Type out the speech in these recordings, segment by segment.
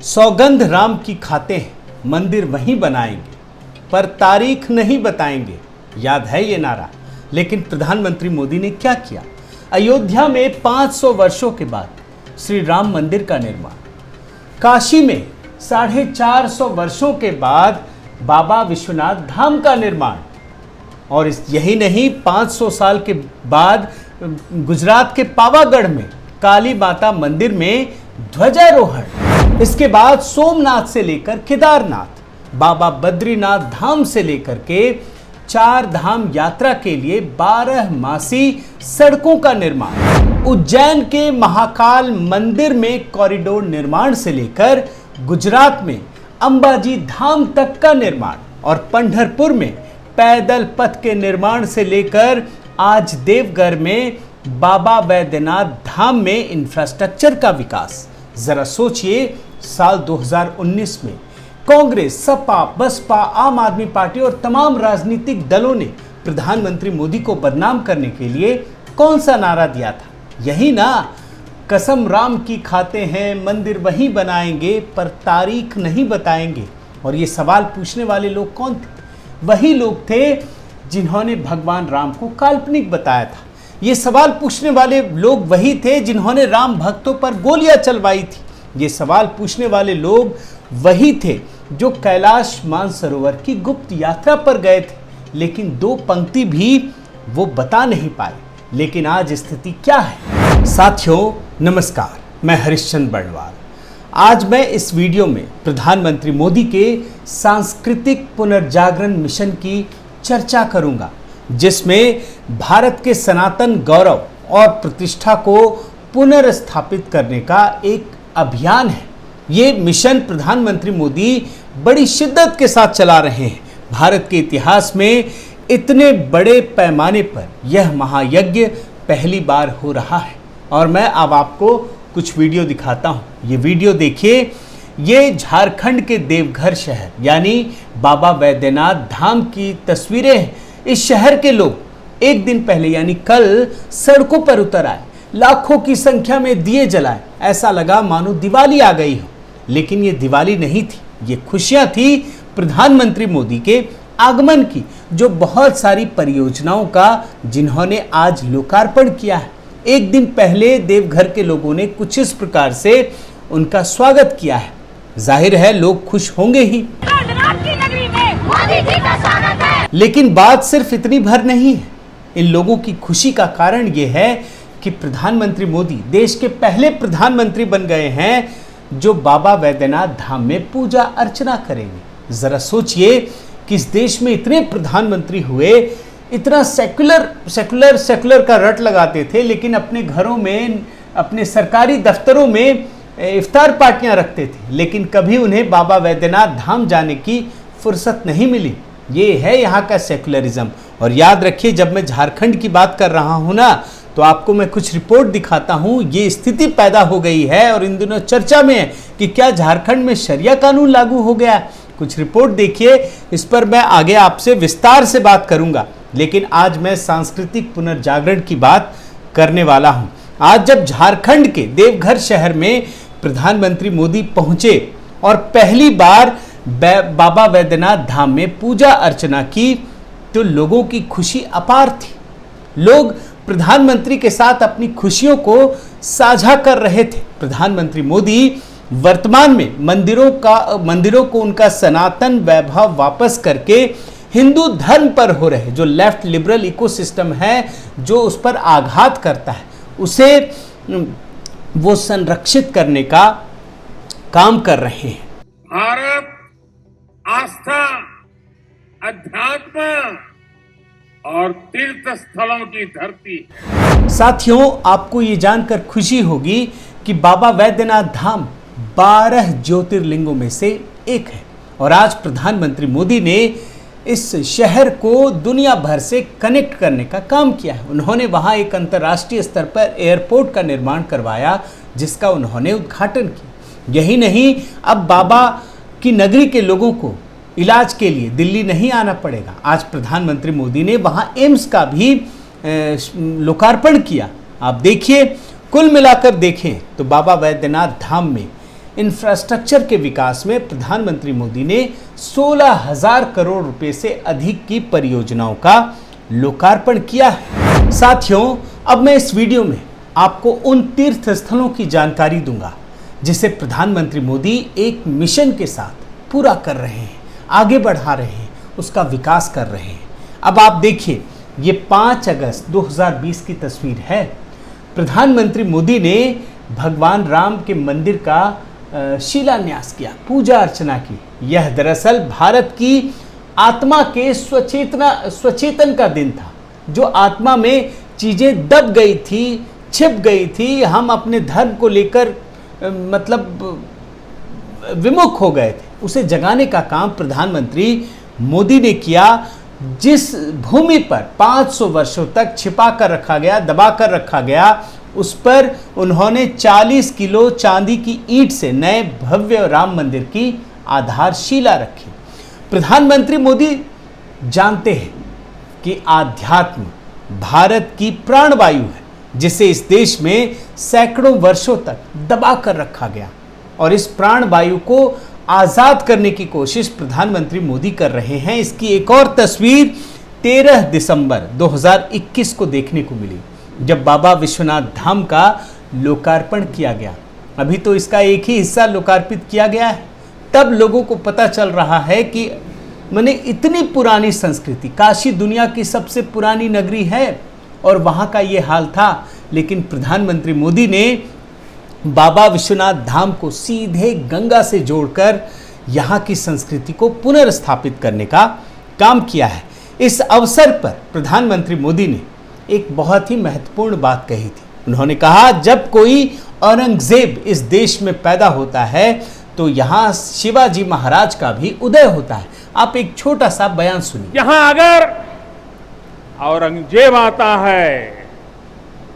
सौगंध राम की खाते हैं, मंदिर वहीं बनाएंगे, पर तारीख नहीं बताएंगे। याद है ये नारा। लेकिन प्रधानमंत्री मोदी ने क्या किया? अयोध्या में 500 वर्षों के बाद श्री राम मंदिर का निर्माण, काशी में 450 वर्षों के बाद बाबा विश्वनाथ धाम का निर्माण, और यही नहीं, 500 साल के बाद गुजरात के पावागढ़ में काली माता मंदिर में ध्वजारोहण। इसके बाद सोमनाथ से लेकर केदारनाथ, बाबा बद्रीनाथ धाम से लेकर के 4 धाम यात्रा के लिए 12 मासी सड़कों का निर्माण, उज्जैन के महाकाल मंदिर में कॉरिडोर निर्माण से लेकर गुजरात में अंबाजी धाम तक का निर्माण, और पंढरपुर में पैदल पथ के निर्माण से लेकर आज देवघर में बाबा वैद्यनाथ धाम में इंफ्रास्ट्रक्चर का विकास। जरा सोचिए, साल 2019 में कांग्रेस, सपा, बसपा, आम आदमी पार्टी और तमाम राजनीतिक दलों ने प्रधानमंत्री मोदी को बदनाम करने के लिए कौन सा नारा दिया था? यही ना, कसम राम की खाते हैं, मंदिर वहीं बनाएंगे, पर तारीख नहीं बताएंगे। और ये सवाल पूछने वाले लोग कौन थे? वही लोग थे जिन्होंने भगवान राम को काल्पनिक बताया था। ये सवाल पूछने वाले लोग वही थे जिन्होंने राम भक्तों पर गोलियां चलवाई थी। ये सवाल पूछने वाले लोग वही थे जो कैलाश मानसरोवर की गुप्त यात्रा पर गए थे, लेकिन 2 पंक्ति भी वो बता नहीं पाए। लेकिन आज स्थिति क्या है? साथियों नमस्कार, मैं हरिश्चंद्र बर्णवाल। आज मैं इस वीडियो में प्रधानमंत्री मोदी के सांस्कृतिक पुनर्जागरण मिशन की चर्चा करूंगा, जिसमें भारत के सनातन गौरव और प्रतिष्ठा को पुनर्स्थापित करने का एक अभियान है। ये मिशन प्रधानमंत्री मोदी बड़ी शिद्दत के साथ चला रहे हैं। भारत के इतिहास में इतने बड़े पैमाने पर यह महायज्ञ पहली बार हो रहा है, और मैं अब आपको कुछ वीडियो दिखाता हूं। ये वीडियो देखिए। ये झारखंड के देवघर शहर यानी बाबा वैद्यनाथ धाम की तस्वीरें हैं। इस शहर के लोग एक दिन पहले यानी कल सड़कों पर उतर आए, लाखों की संख्या में दिए जलाए। ऐसा लगा मानो दिवाली आ गई हो, लेकिन ये दिवाली नहीं थी, ये खुशियां थी प्रधानमंत्री मोदी के आगमन की, जो बहुत सारी परियोजनाओं का जिन्होंने आज लोकार्पण किया है। एक दिन पहले देवघर के लोगों ने कुछ इस प्रकार से उनका स्वागत किया है। जाहिर है लोग खुश होंगे ही। की नगरी में मोदी जी का स्वागत है। लेकिन बात सिर्फ इतनी भर नहीं है। इन लोगों की खुशी का कारण यह है कि प्रधानमंत्री मोदी देश के पहले प्रधानमंत्री बन गए हैं जो बाबा वैद्यनाथ धाम में पूजा अर्चना करेंगे। जरा सोचिए कि इस देश में इतने प्रधानमंत्री हुए, इतना सेकुलर का रट लगाते थे, लेकिन अपने घरों में, अपने सरकारी दफ्तरों में इफ्तार पार्टियां रखते थे, लेकिन कभी उन्हें बाबा वैद्यनाथ धाम जाने की फुर्सत नहीं मिली। ये है यहाँ का सेकुलरिज्म। और याद रखिए, जब मैं झारखंड की बात कर रहा हूँ ना, तो आपको मैं कुछ रिपोर्ट दिखाता हूँ। ये स्थिति पैदा हो गई है और इन दिनों चर्चा में है कि क्या झारखंड में शरिया कानून लागू हो गया। कुछ रिपोर्ट देखिए, इस पर मैं आगे आपसे विस्तार से बात करूंगा। लेकिन आज मैं सांस्कृतिक पुनर्जागरण की बात करने वाला हूं। आज जब झारखंड के देवघर शहर में प्रधानमंत्री मोदी पहुंचे और पहली बार बाबा वैद्यनाथ धाम में पूजा अर्चना की, तो लोगों की खुशी अपार थी। लोग प्रधानमंत्री के साथ अपनी खुशियों को साझा कर रहे थे। प्रधानमंत्री मोदी वर्तमान में मंदिरों को उनका सनातन वैभव वापस करके हिंदू धर्म पर हो रहे जो लेफ्ट लिबरल इकोसिस्टम है, जो उस पर आघात करता है, उसे वो संरक्षित करने का काम कर रहे हैं। भारत आस्था, अध्यात्म और तीर्थ स्थलों की धरती है। साथियों, आपको ये जानकर खुशी होगी कि बाबा वैद्यनाथ धाम 12 ज्योतिर्लिंगों में से एक है, और आज प्रधानमंत्री मोदी ने इस शहर को दुनिया भर से कनेक्ट करने का काम किया है। उन्होंने वहाँ एक अंतर्राष्ट्रीय स्तर पर एयरपोर्ट का निर्माण करवाया, जिसका उन्होंने उद्घाटन किया। यही नहीं, अब बाबा की नगरी के लोगों को इलाज के लिए दिल्ली नहीं आना पड़ेगा। आज प्रधानमंत्री मोदी ने वहाँ एम्स का भी लोकार्पण किया। आप देखिए, कुल मिलाकर देखें तो बाबा वैद्यनाथ धाम में इंफ्रास्ट्रक्चर के विकास में प्रधानमंत्री मोदी ने 16,000 करोड़ रुपए से अधिक की परियोजनाओं का लोकार्पण किया है। साथियों, अब मैं इस वीडियो में आपको उन तीर्थ स्थलों की जानकारी दूंगा जिसे प्रधानमंत्री मोदी एक मिशन के साथ पूरा कर रहे हैं, आगे बढ़ा रहे हैं, उसका विकास कर रहे हैं। अब आप देखिए, ये 5 अगस्त 2020 की तस्वीर है। प्रधानमंत्री मोदी ने भगवान राम के मंदिर का शिलान्यास किया, पूजा अर्चना की। यह दरअसल भारत की आत्मा के स्वचेतन का दिन था। जो आत्मा में चीज़ें दब गई थी, छिप गई थी, हम अपने धर्म को लेकर विमुख हो गए थे, उसे जगाने का काम प्रधानमंत्री मोदी ने किया। जिस भूमि पर 500 वर्षों तक छिपा कर रखा गया, दबा कर रखा गया, उस पर उन्होंने 40 किलो चांदी की ईंट से नए भव्य राम मंदिर की आधारशिला रखी। प्रधानमंत्री मोदी जानते हैं कि आध्यात्म भारत की प्राणवायु है, जिसे इस देश में सैकड़ों वर्षों तक दबा कर रखा गया, और इस प्राणवायु को आज़ाद करने की कोशिश प्रधानमंत्री मोदी कर रहे हैं। इसकी एक और तस्वीर 13 दिसंबर 2021 को देखने को मिली, जब बाबा विश्वनाथ धाम का लोकार्पण किया गया। अभी तो इसका एक ही हिस्सा लोकार्पित किया गया है। तब लोगों को पता चल रहा है कि इतनी पुरानी संस्कृति, काशी दुनिया की सबसे पुरानी नगरी है और वहाँ का ये हाल था। लेकिन प्रधानमंत्री मोदी ने बाबा विश्वनाथ धाम को सीधे गंगा से जोड़कर यहाँ की संस्कृति को पुनर्स्थापित करने का काम किया है। इस अवसर पर प्रधानमंत्री मोदी ने एक बहुत ही महत्वपूर्ण बात कही थी। उन्होंने कहा, जब कोई औरंगजेब इस देश में पैदा होता है तो यहाँ शिवाजी महाराज का भी उदय होता है। आप एक छोटा सा बयान सुनिए। यहाँ अगर औरंगजेब आता है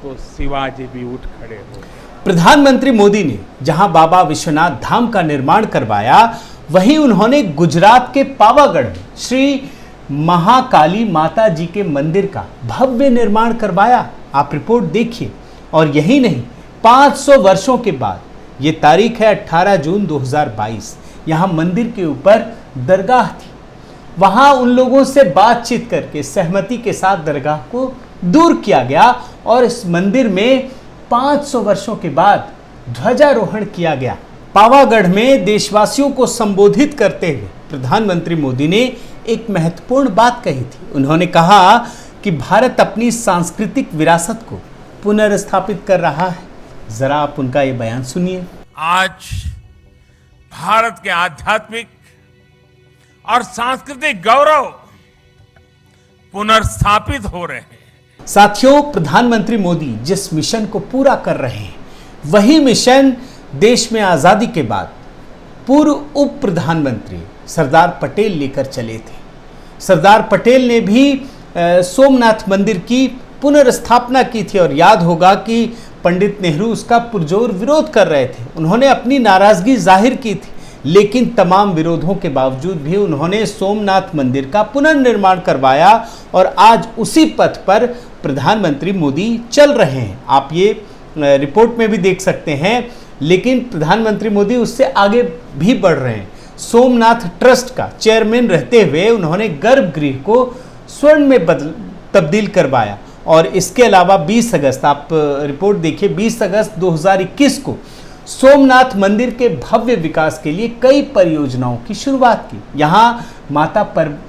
तो शिवाजी भी उठ खड़े हो। प्रधानमंत्री मोदी ने जहां बाबा विश्वनाथ धाम का निर्माण करवाया, वहीं उन्होंने गुजरात के पावागढ़ में श्री महाकाली माता जी के मंदिर का भव्य निर्माण करवाया। आप रिपोर्ट देखिए। और यही नहीं, 500 वर्षों के बाद, ये तारीख है 18 जून 2022, यहाँ मंदिर के ऊपर दरगाह थी। वहाँ उन लोगों से बातचीत करके सहमति के साथ दरगाह को दूर किया गया और इस मंदिर में 500 वर्षों के बाद ध्वजारोहण किया गया। पावागढ़ में देशवासियों को संबोधित करते हुए प्रधानमंत्री मोदी ने एक महत्वपूर्ण बात कही थी। उन्होंने कहा कि भारत अपनी सांस्कृतिक विरासत को पुनर्स्थापित कर रहा है। जरा आप उनका ये बयान सुनिए। आज भारत के आध्यात्मिक और सांस्कृतिक गौरव पुनर्स्थापित हो रहे हैं। साथियों, प्रधानमंत्री मोदी जिस मिशन को पूरा कर रहे हैं, वही मिशन देश में आजादी के बाद पूर्व उप प्रधानमंत्री सरदार पटेल लेकर चले थे। सरदार पटेल ने भी सोमनाथ मंदिर की पुनर्स्थापना की थी और याद होगा कि पंडित नेहरू उसका पुरजोर विरोध कर रहे थे। उन्होंने अपनी नाराजगी जाहिर की थी, लेकिन तमाम विरोधों के बावजूद भी उन्होंने सोमनाथ मंदिर का पुनर्निर्माण करवाया और आज उसी पथ पर प्रधानमंत्री मोदी चल रहे हैं। आप ये रिपोर्ट में भी देख सकते हैं। लेकिन प्रधानमंत्री मोदी उससे आगे भी बढ़ रहे हैं। सोमनाथ ट्रस्ट का चेयरमैन रहते हुए उन्होंने गर्भगृह को स्वर्ण में तब्दील करवाया। और इसके अलावा 20 अगस्त, आप रिपोर्ट देखिए, 20 अगस्त 2021 को सोमनाथ मंदिर के भव्य विकास के लिए कई परियोजनाओं की शुरुआत की। यहाँ माता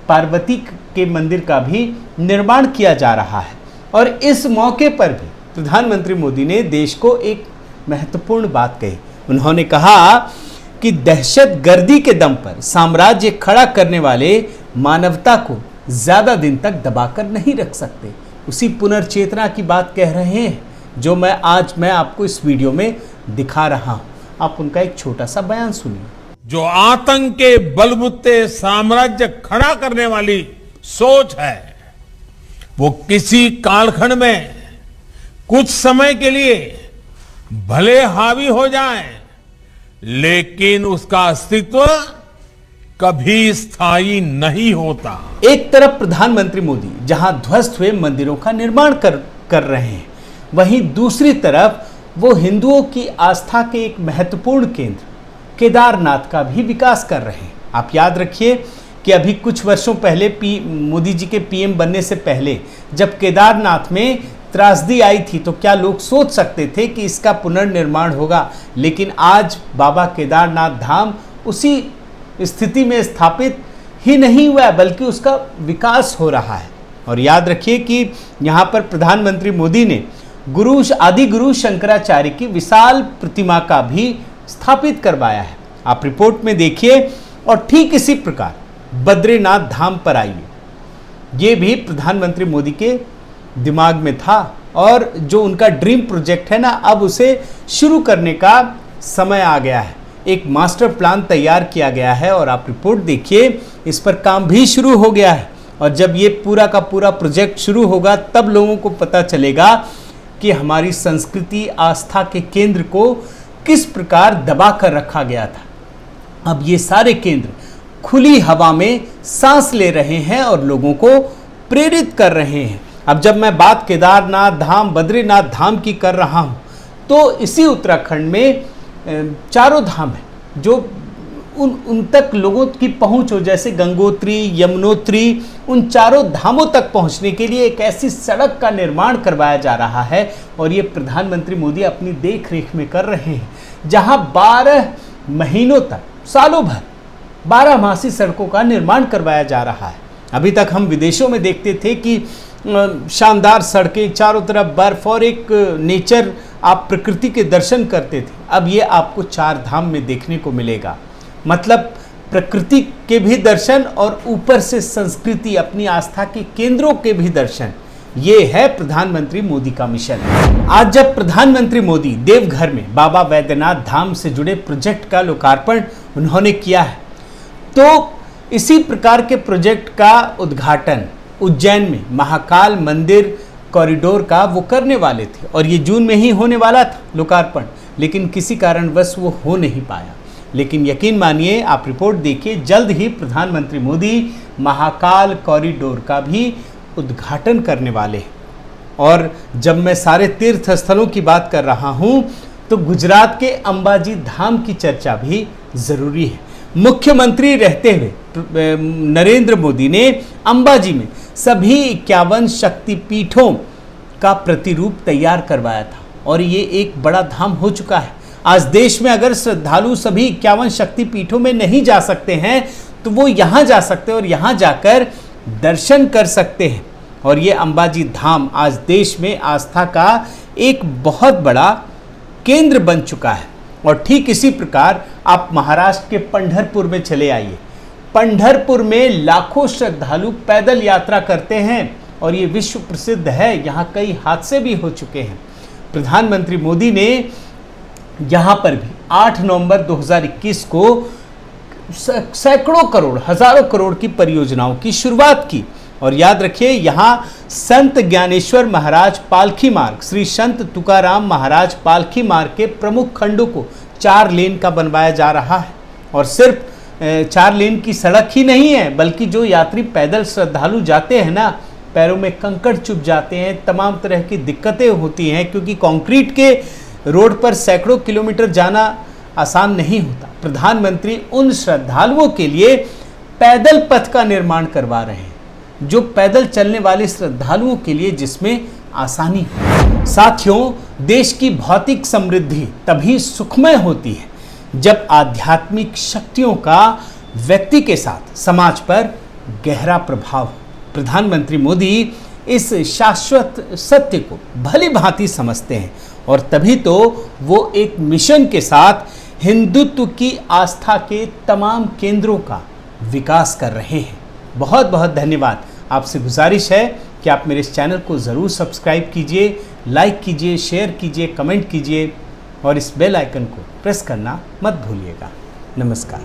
पार्वती के मंदिर का भी निर्माण किया जा रहा है। और इस मौके पर भी प्रधानमंत्री मोदी ने देश को एक महत्वपूर्ण बात कही। उन्होंने कहा कि दहशतगर्दी के दम पर साम्राज्य खड़ा करने वाले मानवता को ज्यादा दिन तक दबाकर नहीं रख सकते। उसी पुनर्चेतना की बात कह रहे हैं जो मैं आपको इस वीडियो में दिखा रहा हूं। आप उनका एक छोटा सा बयान सुनिए। जो आतंक के बलबूते साम्राज्य खड़ा करने वाली सोच है, वो किसी कालखंड में कुछ समय के लिए भले हावी हो जाए, लेकिन उसका अस्तित्व कभी स्थायी नहीं होता। एक तरफ प्रधानमंत्री मोदी जहां ध्वस्त हुए मंदिरों का निर्माण कर रहे हैं, वहीं दूसरी तरफ वो हिंदुओं की आस्था के एक महत्वपूर्ण केंद्र केदारनाथ का भी विकास कर रहे हैं। आप याद रखिए कि अभी कुछ वर्षों पहले मोदी जी के पीएम बनने से पहले जब केदारनाथ में त्रासदी आई थी तो क्या लोग सोच सकते थे कि इसका पुनर्निर्माण होगा। लेकिन आज बाबा केदारनाथ धाम उसी स्थिति में स्थापित ही नहीं हुआ है बल्कि उसका विकास हो रहा है। और याद रखिए कि यहाँ पर प्रधानमंत्री मोदी ने आदि गुरु शंकराचार्य की विशाल प्रतिमा का भी स्थापित करवाया है। आप रिपोर्ट में देखिए। और ठीक इसी प्रकार बद्रीनाथ धाम पर आइए, ये भी प्रधानमंत्री मोदी के दिमाग में था और जो उनका ड्रीम प्रोजेक्ट है ना, अब उसे शुरू करने का समय आ गया है। एक मास्टर प्लान तैयार किया गया है और आप रिपोर्ट देखिए, इस पर काम भी शुरू हो गया है। और जब ये पूरा का पूरा प्रोजेक्ट शुरू होगा तब लोगों को पता चलेगा कि हमारी संस्कृति आस्था के केंद्र को किस प्रकार दबा कर रखा गया था। अब ये सारे केंद्र खुली हवा में सांस ले रहे हैं और लोगों को प्रेरित कर रहे हैं। अब जब मैं बात केदारनाथ धाम, बद्रीनाथ धाम की कर रहा हूँ तो इसी उत्तराखंड में चारों धाम है जो उन तक लोगों की पहुंच हो, जैसे गंगोत्री, यमुनोत्री, उन चारों धामों तक पहुंचने के लिए एक ऐसी सड़क का निर्माण करवाया जा रहा है। और ये प्रधानमंत्री मोदी अपनी देख रेख में कर रहे हैं, जहां 12 महीनों तक, सालों भर 12 सड़कों का निर्माण करवाया जा रहा है। अभी तक हम विदेशों में देखते थे कि शानदार सड़कें, चारों तरफ बर्फ और एक नेचर, आप प्रकृति के दर्शन करते थे। अब ये आपको 4 धाम में देखने को मिलेगा। मतलब प्रकृति के भी दर्शन और ऊपर से संस्कृति, अपनी आस्था के केंद्रों के भी दर्शन। ये है प्रधानमंत्री मोदी का मिशन। आज जब प्रधानमंत्री मोदी देवघर में बाबा वैद्यनाथ धाम से जुड़े प्रोजेक्ट का लोकार्पण उन्होंने किया है, तो इसी प्रकार के प्रोजेक्ट का उद्घाटन उज्जैन में महाकाल मंदिर कॉरिडोर का वो करने वाले थे और ये जून में ही होने वाला था लोकार्पण, लेकिन किसी कारणवश वो हो नहीं पाया। लेकिन यकीन मानिए, आप रिपोर्ट देखिए, जल्द ही प्रधानमंत्री मोदी महाकाल कॉरिडोर का भी उद्घाटन करने वाले हैं। और जब मैं सारे तीर्थ स्थलों की बात कर रहा हूं तो गुजरात के अंबाजी धाम की चर्चा भी जरूरी है। मुख्यमंत्री रहते हुए नरेंद्र मोदी ने अंबाजी में सभी 51 शक्तिपीठों का प्रतिरूप तैयार करवाया था और ये एक बड़ा धाम हो चुका है। आज देश में अगर श्रद्धालु सभी 51 शक्तिपीठों में नहीं जा सकते हैं तो वो यहाँ जा सकते हैं और यहाँ जाकर दर्शन कर सकते हैं। और ये अंबाजी धाम आज देश में आस्था का एक बहुत बड़ा केंद्र बन चुका है। और ठीक इसी प्रकार आप महाराष्ट्र के पंढरपुर में चले आइए। पंढरपुर में लाखों श्रद्धालु पैदल यात्रा करते हैं और ये विश्व प्रसिद्ध है। यहाँ कई हादसे भी हो चुके हैं। प्रधानमंत्री मोदी ने यहाँ पर भी 8 नवंबर 2021 को सैकड़ों करोड़, हजारों करोड़ की परियोजनाओं की शुरुआत की। और याद रखिए, यहाँ संत ज्ञानेश्वर महाराज पालकी मार्ग, श्री संत तुकाराम महाराज पालकी मार्ग के प्रमुख खंडों को 4 लेन का बनवाया जा रहा है। और सिर्फ 4 लेन की सड़क ही नहीं है, बल्कि जो यात्री पैदल श्रद्धालु जाते हैं ना, पैरों में कंकड़ चुभ जाते हैं, तमाम तरह की दिक्कतें होती हैं, क्योंकि कंक्रीट के रोड पर सैकड़ों किलोमीटर जाना आसान नहीं होता। प्रधानमंत्री उन श्रद्धालुओं के लिए पैदल पथ का निर्माण करवा रहे हैं, जो पैदल चलने वाले श्रद्धालुओं के लिए जिसमें आसानी हो। साथियों, देश की भौतिक समृद्धि तभी सुखमय होती है जब आध्यात्मिक शक्तियों का व्यक्ति के साथ समाज पर गहरा प्रभाव हो। प्रधानमंत्री मोदी इस शाश्वत सत्य को भली भांति समझते हैं और तभी तो वो एक मिशन के साथ हिंदुत्व की आस्था के तमाम केंद्रों का विकास कर रहे हैं। बहुत बहुत धन्यवाद। आपसे गुजारिश है कि आप मेरे इस चैनल को ज़रूर सब्सक्राइब कीजिए, लाइक कीजिए, शेयर कीजिए, कमेंट कीजिए और इस बेल आइकन को प्रेस करना मत भूलिएगा। नमस्कार।